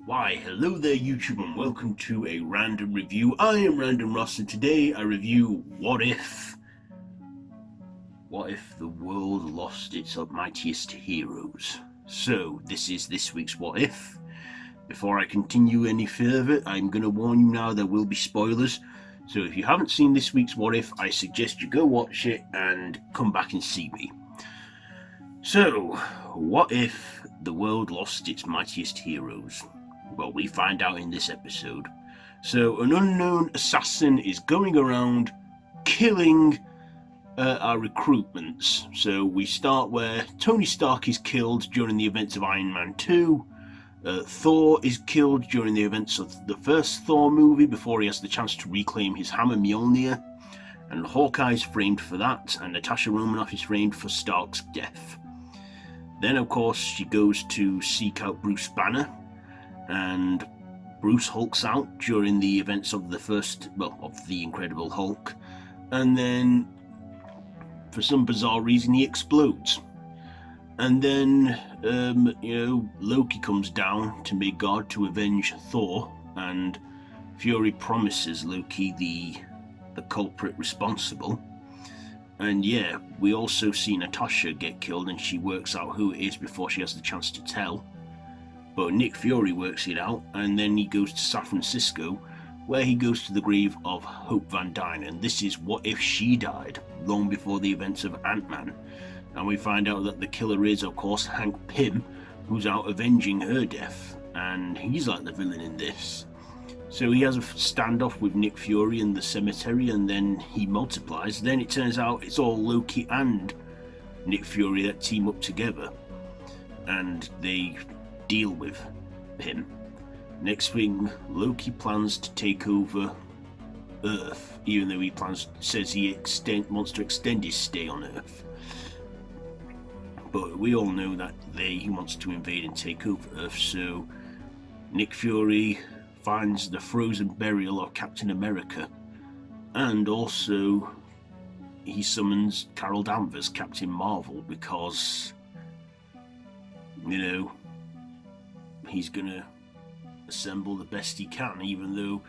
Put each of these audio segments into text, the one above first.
Why, hello there YouTube and welcome to a random review. I am Random Ross and today I review What If the world lost its mightiest heroes. So this is this week's What If. Before I continue any further, I'm going to warn you now there will be spoilers. So if you haven't seen this week's What If, I suggest you go watch it and come back and see me. So, what if the world lost its mightiest heroes? Well, we find out in this episode. So, an unknown assassin is going around killing our recruitments. So, we start where Tony Stark is killed during the events of Iron Man 2. Thor is killed during the events of the first Thor movie before he has the chance to reclaim his hammer Mjolnir. And Hawkeye is framed for that, and Natasha Romanoff is framed for Stark's death. Then, of course, she goes to seek out Bruce Banner. And Bruce hulks out during the events of of the Incredible Hulk, and then for some bizarre reason he explodes. And then Loki comes down to Midgard to avenge Thor, and Fury promises Loki the culprit responsible. And yeah, we also see Natasha get killed, and she works out who it is before she has the chance to tell. But Nick Fury works it out, and then he goes to San Francisco, where he goes to the grave of Hope Van Dyne, and this is what if she died, long before the events of Ant-Man. And we find out that the killer is, of course, Hank Pym, who's out avenging her death, and he's like the villain in this. So he has a standoff with Nick Fury in the cemetery, and then he multiplies. Then it turns out it's all Loki and Nick Fury that team up together, and they deal with Pym. Next thing, Loki plans to take over Earth, even though he says he wants to extend his stay on Earth. But we all know that he wants to invade and take over Earth, so Nick Fury finds the frozen burial of Captain America, and also he summons Carol Danvers, Captain Marvel, because, he's gonna assemble the best he can, even though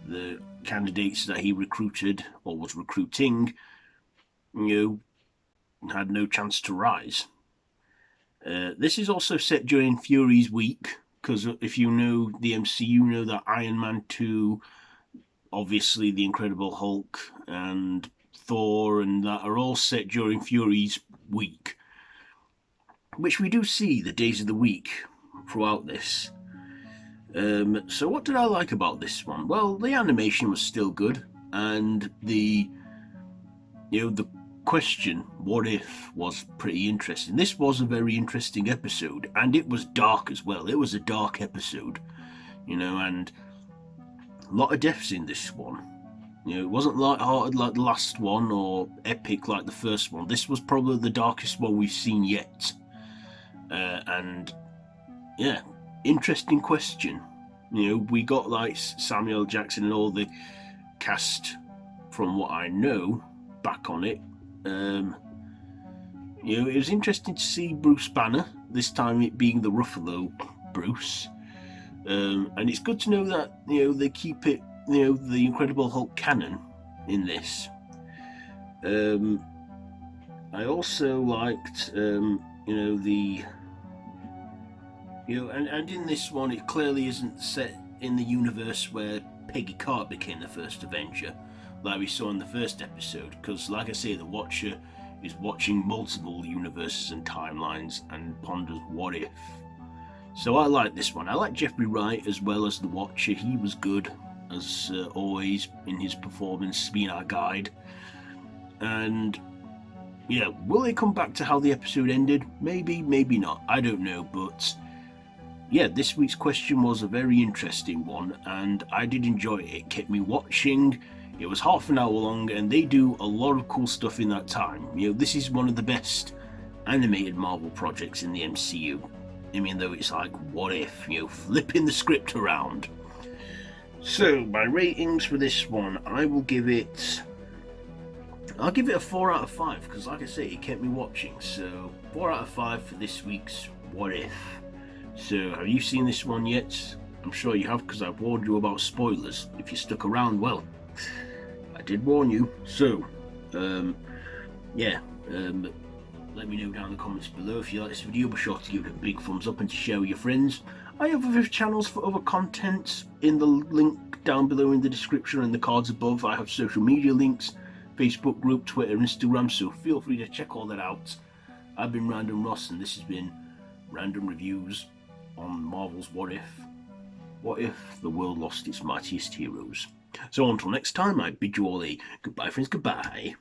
the candidates that he recruited or was recruiting, had no chance to rise. This is also set during Fury's week, because if you know the MCU, you know that Iron Man 2, obviously the Incredible Hulk, and Thor, and that are all set during Fury's week, which we do see the days of the week throughout this. So what did I like about this one? Well, the animation was still good, and the question, what if, was pretty interesting. This was a very interesting episode, and it was dark as well. It was a dark episode, and a lot of deaths in this one. It wasn't light-hearted like the last one, or epic like the first one. This was probably the darkest one we've seen yet. And yeah, interesting question. We got like Samuel Jackson and all the cast, from what I know, back on it. It was interesting to see Bruce Banner, this time it being the Ruffalo Bruce. And it's good to know that, they keep it, the Incredible Hulk canon in this. I also liked, and in this one, it clearly isn't set in the universe where Peggy Carter became the first Avenger, like we saw in the first episode, because, like I say, the Watcher is watching multiple universes and timelines and ponders what if. So I like this one. I like Jeffrey Wright as well as the Watcher. He was good, as always, in his performance, being our guide. And yeah, will they come back to how the episode ended? Maybe, maybe not. I don't know, but yeah, this week's question was a very interesting one, and I did enjoy it. It kept me watching. It was half an hour long, and they do a lot of cool stuff in that time. This is one of the best animated Marvel projects in the MCU. I mean, though it's like, what if, flipping the script around. So, my ratings for this one, I'll give it a 4 out of 5, because like I say, it kept me watching. So, 4 out of 5 for this week's What If. So, have you seen this one yet? I'm sure you have, because I've warned you about spoilers. If you stuck around, well, I did warn you. So, let me know down in the comments below if you like this video. Be sure to give it a big thumbs up and to share with your friends. I have other channels for other content in the link down below in the description and the cards above. I have social media links, Facebook group, Twitter, Instagram, so feel free to check all that out. I've been Random Ross, and this has been Random Reviews on Marvel's What If. What if the world lost its mightiest heroes? So until next time, I bid you all a goodbye, friends, goodbye.